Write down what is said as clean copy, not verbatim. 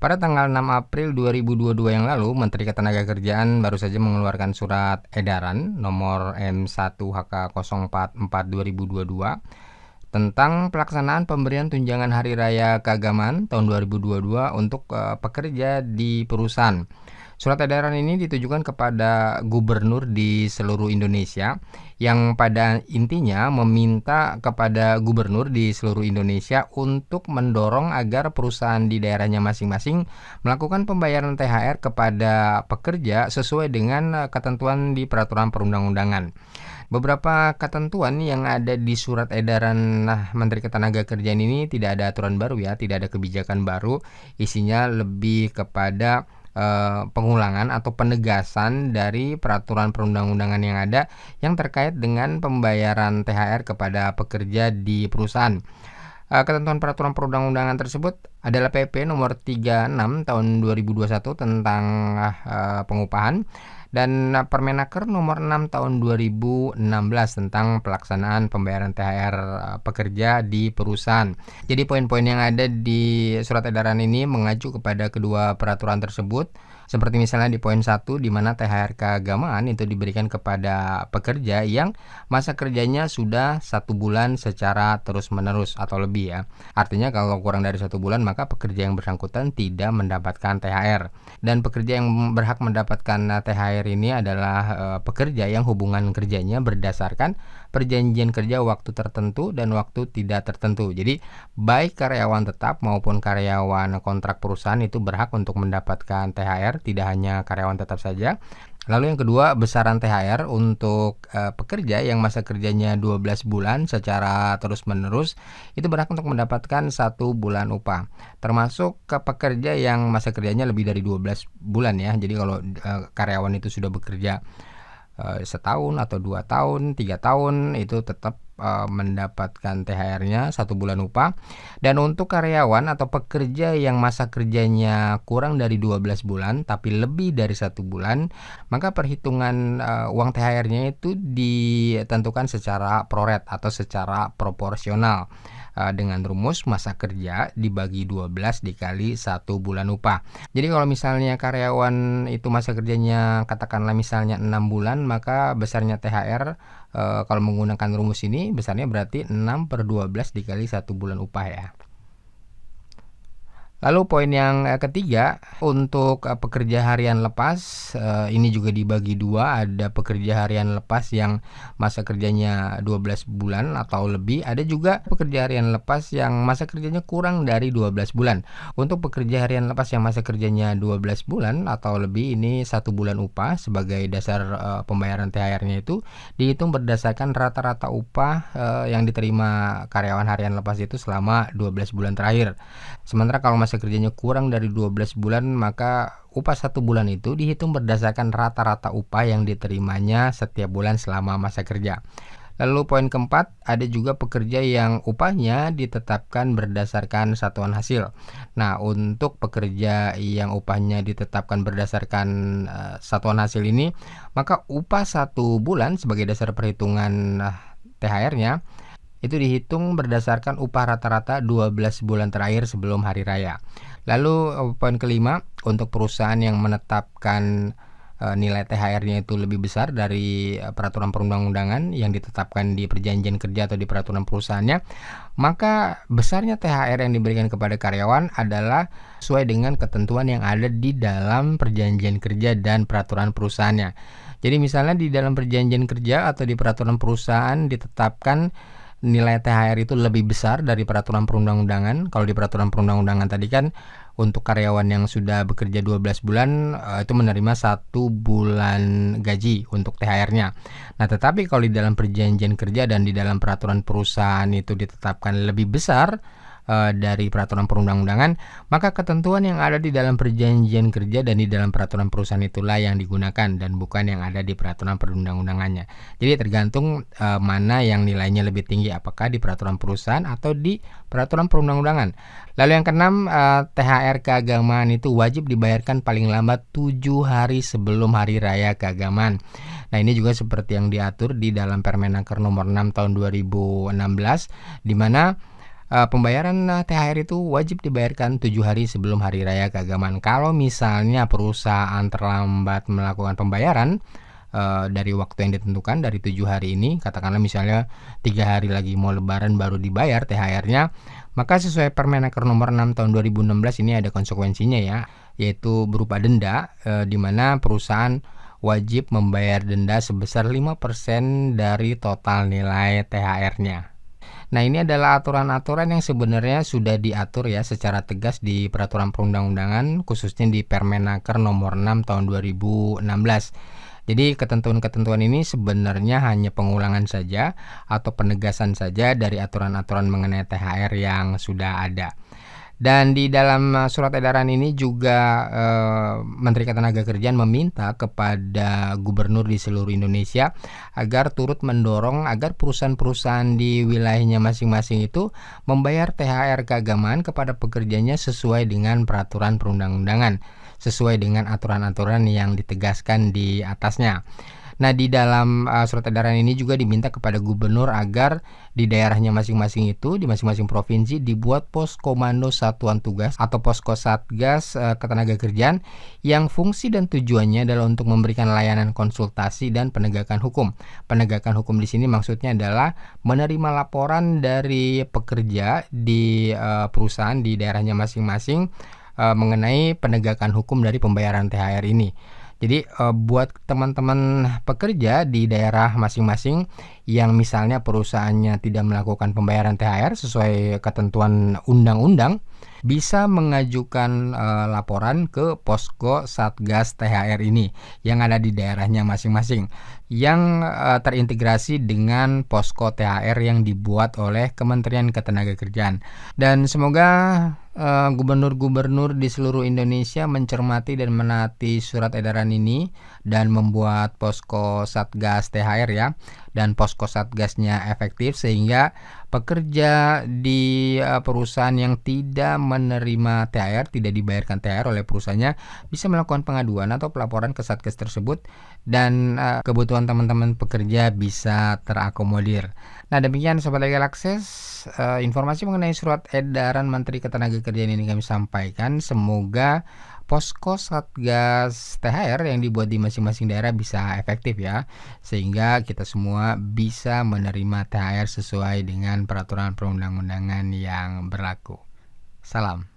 Pada tanggal 6 April 2022 yang lalu, Menteri Ketenagakerjaan baru saja mengeluarkan surat edaran nomor M1HK044 2022 tentang pelaksanaan pemberian tunjangan hari raya keagamaan tahun 2022 untuk pekerja di perusahaan. Surat edaran ini ditujukan kepada gubernur di seluruh Indonesia yang pada intinya meminta kepada gubernur di seluruh Indonesia untuk mendorong agar perusahaan di daerahnya masing-masing melakukan pembayaran THR kepada pekerja sesuai dengan ketentuan di peraturan perundang-undangan. Beberapa ketentuan yang ada di surat edaran Menteri Ketenagakerjaan ini tidak ada aturan baru ya, tidak ada kebijakan baru, isinya lebih kepada pengulangan atau penegasan dari peraturan perundang-undangan yang ada yang terkait dengan pembayaran THR kepada pekerja di perusahaan. Ketentuan peraturan perundang-undangan tersebut adalah PP nomor 36 tahun 2021 tentang pengupahan dan Permenaker nomor 6 tahun 2016 tentang pelaksanaan pembayaran THR pekerja di perusahaan. Jadi poin-poin yang ada di surat edaran ini mengacu kepada kedua peraturan tersebut. Seperti misalnya di poin 1 di mana THR keagamaan itu diberikan kepada pekerja yang masa kerjanya sudah 1 bulan secara terus-menerus atau lebih ya. Artinya kalau kurang dari 1 bulan maka pekerja yang bersangkutan tidak mendapatkan THR. Dan pekerja yang berhak mendapatkan THR ini adalah pekerja yang hubungan kerjanya berdasarkan perjanjian kerja waktu tertentu dan waktu tidak tertentu. Jadi baik karyawan tetap maupun karyawan kontrak perusahaan itu berhak untuk mendapatkan THR, tidak hanya karyawan tetap saja. Lalu yang kedua, besaran THR untuk pekerja yang masa kerjanya 12 bulan secara terus-menerus itu berhak untuk mendapatkan 1 bulan upah. Termasuk ke pekerja yang masa kerjanya lebih dari 12 bulan ya. Jadi kalau karyawan itu sudah bekerja setahun atau 2 tahun, 3 tahun itu tetap mendapatkan THR-nya 1 bulan upah. Dan untuk karyawan atau pekerja yang masa kerjanya kurang dari 12 bulan tapi lebih dari 1 bulan, maka perhitungan uang THR-nya itu ditentukan secara proret atau secara proporsional dengan rumus masa kerja dibagi 12 dikali 1 bulan upah. Jadi kalau misalnya karyawan itu masa kerjanya katakanlah misalnya 6 bulan, maka besarnya THR kalau menggunakan rumus ini besarnya berarti 6/12 dikali 1 bulan upah ya. Lalu poin yang ketiga, untuk pekerja harian lepas, ini juga dibagi 2, ada pekerja harian lepas yang masa kerjanya 12 bulan atau lebih, ada juga pekerja harian lepas yang masa kerjanya kurang dari 12 bulan. Untuk pekerja harian lepas yang masa kerjanya 12 bulan atau lebih, ini 1 bulan upah sebagai dasar pembayaran THR-nya itu dihitung berdasarkan rata-rata upah yang diterima karyawan harian lepas itu selama 12 bulan terakhir. Sementara kalau masa kerjanya kurang dari 12 bulan, maka upah 1 bulan itu dihitung berdasarkan rata-rata upah yang diterimanya setiap bulan selama masa kerja. Lalu poin keempat, ada juga pekerja yang upahnya ditetapkan berdasarkan satuan hasil. Nah, untuk pekerja yang upahnya ditetapkan berdasarkan satuan hasil ini, maka upah 1 bulan sebagai dasar perhitungan THR-nya itu dihitung berdasarkan upah rata-rata 12 bulan terakhir sebelum hari raya. Lalu poin kelima, untuk perusahaan yang menetapkan nilai THR-nya itu lebih besar dari peraturan perundang-undangan yang ditetapkan di perjanjian kerja atau di peraturan perusahaannya, maka besarnya THR yang diberikan kepada karyawan adalah sesuai dengan ketentuan yang ada di dalam perjanjian kerja dan peraturan perusahaannya. Jadi misalnya di dalam perjanjian kerja atau di peraturan perusahaan ditetapkan nilai THR itu lebih besar dari peraturan perundang-undangan. Kalau di peraturan perundang-undangan tadi kan untuk karyawan yang sudah bekerja 12 bulan itu menerima 1 bulan gaji untuk THR-nya. Nah, tetapi kalau di dalam perjanjian kerja dan di dalam peraturan perusahaan itu ditetapkan lebih besar dari peraturan perundang-undangan, maka ketentuan yang ada di dalam perjanjian kerja dan di dalam peraturan perusahaan itulah yang digunakan dan bukan yang ada di peraturan perundang-undangannya. Jadi tergantung mana yang nilainya lebih tinggi, apakah di peraturan perusahaan atau di peraturan perundang-undangan. Lalu yang keenam, THR keagamaan itu wajib dibayarkan paling lambat 7 hari sebelum hari raya keagamaan. Nah, ini juga seperti yang diatur di dalam Permenaker nomor 6 tahun 2016, di mana Pembayaran THR itu wajib dibayarkan 7 hari sebelum hari raya keagamaan. Kalau misalnya perusahaan terlambat melakukan pembayaran dari waktu yang ditentukan dari 7 hari ini, katakanlah misalnya 3 hari lagi mau lebaran baru dibayar THR-nya, maka sesuai Permenaker nomor 6 tahun 2016 ini ada konsekuensinya ya, yaitu berupa denda, di mana perusahaan wajib membayar denda sebesar 5% dari total nilai THR-nya. Nah, ini adalah aturan-aturan yang sebenarnya sudah diatur ya secara tegas di peraturan perundang-undangan, khususnya di Permenaker nomor 6 tahun 2016. Jadi ketentuan-ketentuan ini sebenarnya hanya pengulangan saja atau penegasan saja dari aturan-aturan mengenai THR yang sudah ada. Dan di dalam surat edaran ini juga Menteri Ketenagakerjaan meminta kepada gubernur di seluruh Indonesia agar turut mendorong agar perusahaan-perusahaan di wilayahnya masing-masing itu membayar THR keagamaan kepada pekerjanya sesuai dengan peraturan perundang-undangan, sesuai dengan aturan-aturan yang ditegaskan di atasnya. Nah, di dalam surat edaran ini juga diminta kepada gubernur agar di daerahnya masing-masing itu, di masing-masing provinsi dibuat pos komando satuan tugas atau posko satgas ketenagakerjaan yang fungsi dan tujuannya adalah untuk memberikan layanan konsultasi dan penegakan hukum. Penegakan hukum di sini maksudnya adalah menerima laporan dari pekerja di perusahaan di daerahnya masing-masing mengenai penegakan hukum dari pembayaran THR ini. Jadi buat teman-teman pekerja di daerah masing-masing yang misalnya perusahaannya tidak melakukan pembayaran THR sesuai ketentuan undang-undang, bisa mengajukan laporan ke posko Satgas THR ini yang ada di daerahnya masing-masing, yang terintegrasi dengan posko THR yang dibuat oleh Kementerian Ketenagakerjaan. Dan semoga gubernur-gubernur di seluruh Indonesia mencermati dan menaati surat edaran ini dan membuat posko Satgas THR ya, dan posko Satgasnya efektif sehingga pekerja di perusahaan yang tidak menerima THR, tidak dibayarkan THR oleh perusahaannya bisa melakukan pengaduan atau pelaporan ke Satgas tersebut dan kebutuhan teman-teman pekerja bisa terakomodir. Nah, demikian Sobat Legal Access, informasi mengenai surat edaran Menteri Ketenagakerjaan ini kami sampaikan. Semoga posko Satgas THR yang dibuat di masing-masing daerah bisa efektif ya, sehingga kita semua bisa menerima THR sesuai dengan peraturan perundang-undangan yang berlaku. Salam.